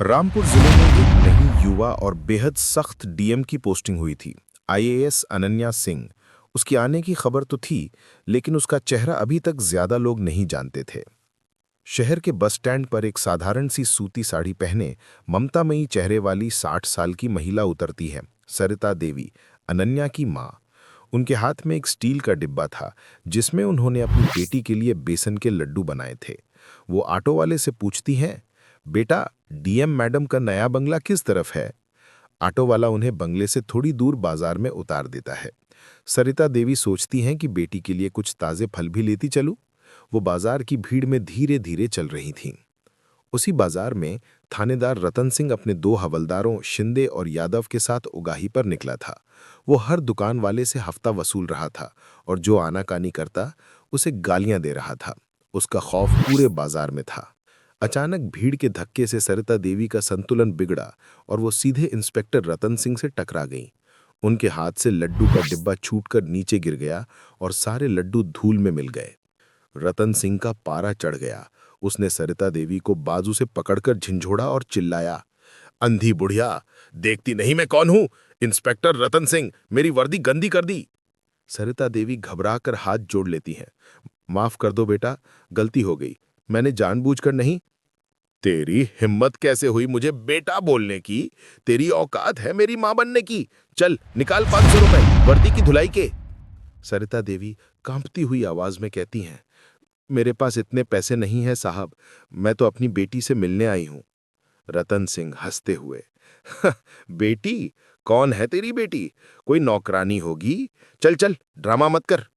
रामपुर जिले में एक नई युवा और बेहद सख्त डीएम की पोस्टिंग हुई थी। आईएएस अनन्या सिंह। उसकी आने की खबर तो थी, लेकिन उसका चेहरा अभी तक ज्यादा लोग नहीं जानते थे। शहर के बस स्टैंड पर एक साधारण सी सूती साड़ी पहने ममतामयी चेहरे वाली 60 साल की महिला उतरती है। सरिता देवी, अनन्या की माँ। उनके हाथ में एक स्टील का डिब्बा था, जिसमें उन्होंने अपनी बेटी के लिए बेसन के लड्डू बनाए थे। वो ऑटो वाले से पूछती हैं, बेटा, डीएम मैडम का नया बंगला किस तरफ है? ऑटो वाला उन्हें बंगले से थोड़ी दूर बाजार में उतार देता है। सरिता देवी सोचती हैं कि बेटी के लिए कुछ ताजे फल भी लेती चलूं। वो बाजार की भीड़ में धीरे धीरे चल रही थीं। उसी बाजार में थानेदार रतन सिंह अपने दो हवलदारों शिंदे और यादव के साथ उगाही पर निकला था। वो हर दुकान वाले से हफ्ता वसूल रहा था और जो आनाकानी करता उसे गालियां दे रहा था। उसका खौफ पूरे बाजार में था। अचानक भीड़ के धक्के से सरिता देवी का संतुलन बिगड़ा और वो सीधे इंस्पेक्टर रतन सिंह से टकरा गईं। उनके हाथ से लड्डू का डिब्बा छूटकर नीचे गिर गया और सारे लड्डू धूल में मिल गए। रतन सिंह का पारा चढ़ गया। उसने सरिता देवी को बाजू से पकड़कर झिंझोड़ा और चिल्लाया, अंधी बुढ़िया, देखती नहीं मैं कौन हूं? इंस्पेक्टर रतन सिंह, मेरी वर्दी गंदी कर दी। सरिता देवी घबराकर हाथ जोड़ लेती हैं। माफ कर दो बेटा, गलती हो गई, मैंने जानबूझकर नहीं। तेरी हिम्मत कैसे हुई मुझे बेटा बोलने की? तेरी औकात है मेरी मां बनने की? चल निकाल 500 रुपए वर्दी की धुलाई के। सरिता देवी कांपती हुई आवाज में कहती हैं, मेरे पास इतने पैसे नहीं हैं साहब, मैं तो अपनी बेटी से मिलने आई हूं। रतन सिंह हंसते हुए, बेटी? कौन है तेरी बेटी? कोई नौकरानी होगी? चल चल, ड्रामा मत कर।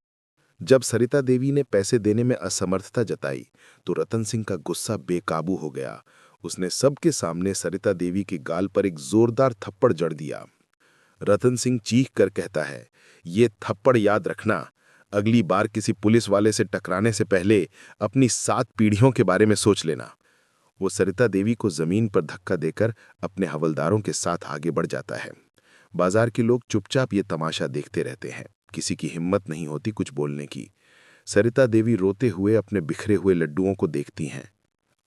जब सरिता देवी ने पैसे देने में असमर्थता जताई, तो रतन सिंह का गुस्सा बेकाबू हो गया। उसने सबके सामने सरिता देवी के गाल पर एक जोरदार थप्पड़ जड़ दिया। रतन सिंह चीख कर कहता है, ये थप्पड़ याद रखना, अगली बार किसी पुलिस वाले से टकराने से पहले अपनी 7 पीढ़ियों के बारे में सोच लेना। वो सरिता देवी को जमीन पर धक्का देकर अपने हवलदारों के साथ आगे बढ़ जाता है। बाजार के लोग चुपचाप ये तमाशा देखते रहते हैं। किसी की हिम्मत नहीं होती कुछ बोलने की। सरिता देवी रोते हुए अपने बिखरे हुए लड्डुओं को देखती हैं।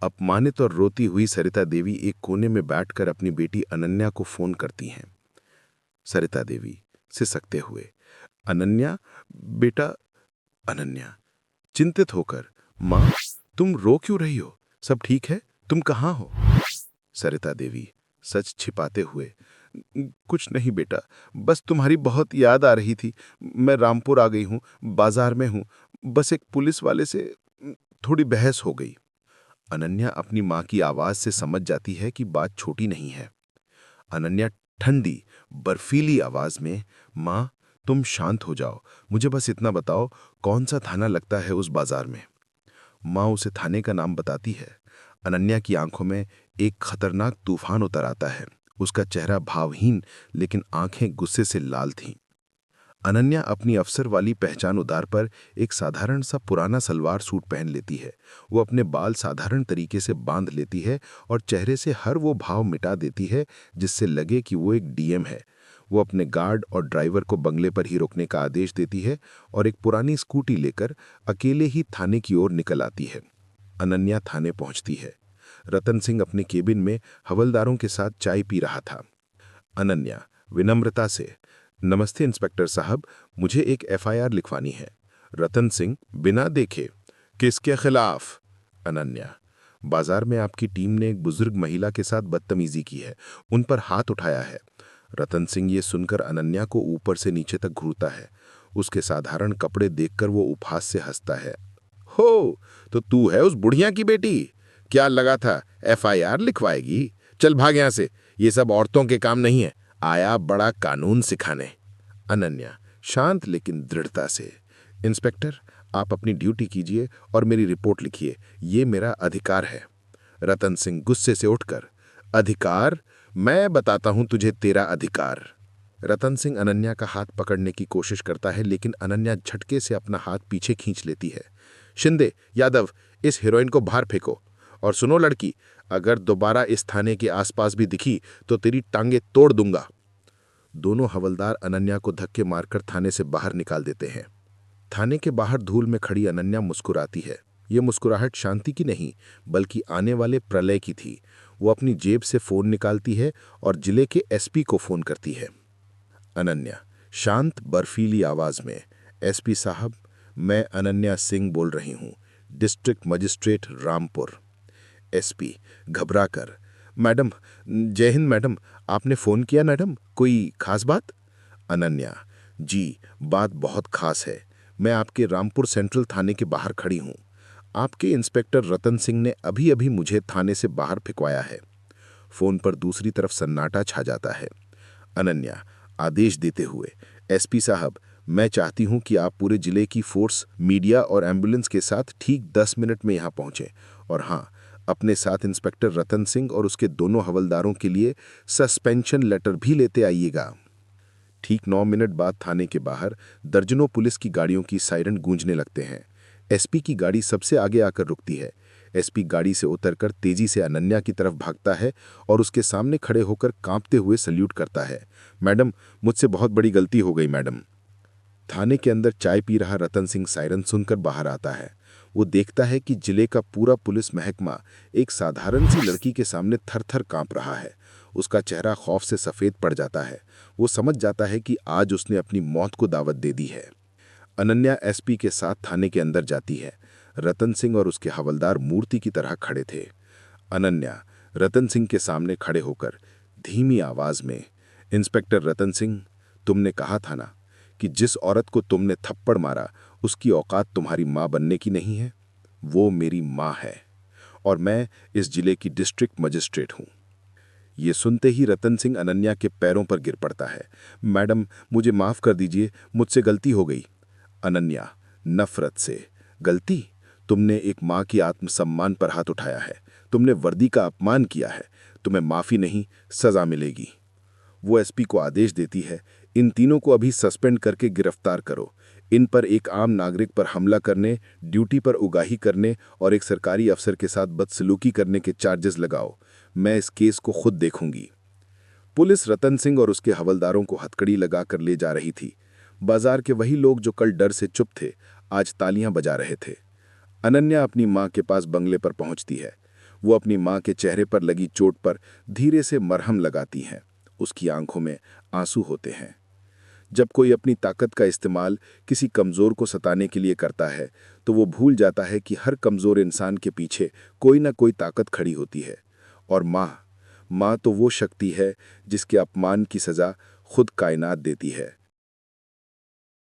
अपमानित और रोती हुई सरिता देवी एक कोने में बैठकर अपनी बेटी अनन्या को फोन करती हैं। सरिता देवी सिसकते हुए, अनन्या, बेटा। अनन्या चिंतित होकर, माँ, तुम रो क्यों रही हो? सब ठीक है? तुम कहाँ हो? सरिता देवी सच छिपाते हुए, कुछ नहीं बेटा, बस तुम्हारी बहुत याद आ रही थी। मैं रामपुर आ गई हूँ, बाजार में हूँ। बस एक पुलिस वाले से थोड़ी बहस हो गई। अनन्या अपनी माँ की आवाज से समझ जाती है कि बात छोटी नहीं है। अनन्या ठंडी बर्फीली आवाज में, माँ, तुम शांत हो जाओ, मुझे बस इतना बताओ, कौन सा थाना लगता है उस बाजार में? माँ उसे थाने का नाम बताती है। अनन्या की आंखों में एक खतरनाक तूफान उतर आता है। उसका चेहरा भावहीन, लेकिन आंखें गुस्से से लाल थीं। अनन्या अपनी अफसर वाली पहचान उतार पर एक साधारण सा पुराना सलवार सूट पहन लेती है। वो अपने बाल साधारण तरीके से बांध लेती है और चेहरे से हर वो भाव मिटा देती है जिससे लगे कि वो एक डीएम है। वो अपने गार्ड और ड्राइवर को बंगले पर ही रुकने का आदेश देती है और एक पुरानी स्कूटी लेकर अकेले ही थाने की ओर निकल आती है। अनन्या थाने पहुंचती है। रतन सिंह अपने केबिन में हवलदारों के साथ चाय पी रहा था। अनन्या विनम्रता से, नमस्ते इंस्पेक्टर साहब, मुझे एक एफआईआर लिखवानी है। रतन सिंह बिना देखे, किसके खिलाफ? अनन्या, बाजार में आपकी टीम ने एक बुजुर्ग महिला के साथ बदतमीजी की है, उन पर हाथ उठाया है। रतन सिंह ये सुनकर अनन्या को ऊपर से नीचे तक घूरता है। उसके साधारण कपड़े देखकर वो उपहास से हंसता है। हो, तो तू है उस बुढ़िया की बेटी? क्या लगा था एफआईआर लिखवाएगी? चल भाग यहां से, ये सब औरतों के काम नहीं है, आया बड़ा कानून सिखाने। अनन्या शांत लेकिन दृढ़ता से, इंस्पेक्टर, आप अपनी ड्यूटी कीजिए और मेरी रिपोर्ट लिखिए, ये मेरा अधिकार है। रतन सिंह गुस्से से उठकर, अधिकार? मैं बताता हूं तुझे तेरा अधिकार। रतन सिंह अनन्या का हाथ पकड़ने की कोशिश करता है, लेकिन अनन्या झटके से अपना हाथ पीछे खींच लेती है। शिंदे, यादव, इस हीरोइन को बाहर फेंको। और सुनो लड़की, अगर दोबारा इस थाने के आसपास भी दिखी तो तेरी टांगे तोड़ दूंगा। दोनों हवलदार अनन्या को धक्के मारकर थाने से बाहर निकाल देते हैं। थाने के बाहर धूल में खड़ी अनन्या मुस्कुराती है। ये मुस्कुराहट शांति की नहीं, बल्कि आने वाले प्रलय की थी। वो अपनी जेब से फ़ोन निकालती है और जिले के एसपी को फ़ोन करती है। अनन्या शांत बर्फीली आवाज़ में, एसपी साहब, मैं अनन्या सिंह बोल रही हूँ, डिस्ट्रिक्ट मजिस्ट्रेट रामपुर। एसपी घबराकर, मैडम, जय हिंद मैडम, आपने फ़ोन किया मैडम, कोई खास बात? अनन्या, जी, बात बहुत खास है। मैं आपके रामपुर सेंट्रल थाने के बाहर खड़ी हूँ। आपके इंस्पेक्टर रतन सिंह ने अभी अभी मुझे थाने से बाहर फिकवाया है। फ़ोन पर दूसरी तरफ सन्नाटा छा जाता है। अनन्या आदेश देते हुए, एसपी साहब, मैं चाहती हूं कि आप पूरे जिले की फोर्स, मीडिया और एम्बुलेंस के साथ ठीक 10 मिनट में यहां पहुंचें, और हाँ, अपने साथ इंस्पेक्टर रतन सिंह और उसके दोनों हवलदारों के लिए सस्पेंशन लेटर भी लेते आइएगा। ठीक 9 मिनट बाद थाने के बाहर दर्जनों पुलिस की गाड़ियों की सायरन गूंजने लगते हैं। एसपी की गाड़ी सबसे आगे आकर रुकती है। एसपी गाड़ी से उतरकर तेजी से अनन्या की तरफ भागता है और उसके सामने खड़े होकर कांपते हुए सल्यूट करता है। मैडम, मुझसे बहुत बड़ी गलती हो गई मैडम। थाने के अंदर चाय पी रहा रतन सिंह सायरन सुनकर बाहर आता है। वो देखता है कि जिले का पूरा पुलिस महकमा एक साधारण सी लड़की के सामने थर-थर कांप रहा है। उसका चेहरा खौफ से सफ़ेद पड़ जाता है। वो समझ जाता है कि आज उसने अपनी मौत को दावत दे दी है। अनन्या एसपी के साथ थाने के अंदर जाती है। रतन सिंह और उसके हवलदार मूर्ति की तरह खड़े थे। अनन्या रतन सिंह के सामने खड़े होकर धीमी आवाज में, इंस्पेक्टर रतन सिंह, तुमने कहा था ना कि जिस औरत को तुमने थप्पड़ मारा उसकी औकात तुम्हारी माँ बनने की नहीं है। वो मेरी माँ है और मैं इस जिले की डिस्ट्रिक्ट मजिस्ट्रेट हूँ। ये सुनते ही रतन सिंह अनन्या के पैरों पर गिर पड़ता है। मैडम, मुझे माफ़ कर दीजिए, मुझसे गलती हो गई। अनन्या नफरत से, गलती? तुमने एक माँ की आत्मसम्मान पर हाथ उठाया है, तुमने वर्दी का अपमान किया है, तुम्हें माफ़ी नहीं, सज़ा मिलेगी। वो एसपी को आदेश देती है, इन तीनों को अभी सस्पेंड करके गिरफ्तार करो। इन पर एक आम नागरिक पर हमला करने, ड्यूटी पर उगाही करने और एक सरकारी अफसर के साथ बदसलूकी करने के चार्जेस लगाओ। मैं इस केस को खुद देखूंगी। पुलिस रतन सिंह और उसके हवलदारों को हथकड़ी लगाकर ले जा रही थी। बाजार के वही लोग जो कल डर से चुप थे, आज तालियां बजा रहे थे। अनन्या अपनी मां के पास बंगले पर पहुंचती है। वो अपनी मां के चेहरे पर लगी चोट पर धीरे से मरहम लगाती हैं। उसकी आंखों में आंसू होते हैं। जब कोई अपनी ताकत का इस्तेमाल किसी कमज़ोर को सताने के लिए करता है, तो वो भूल जाता है कि हर कमज़ोर इंसान के पीछे कोई ना कोई ताकत खड़ी होती है। और माँ तो वो शक्ति है जिसके अपमान की सज़ा खुद कायनात देती है।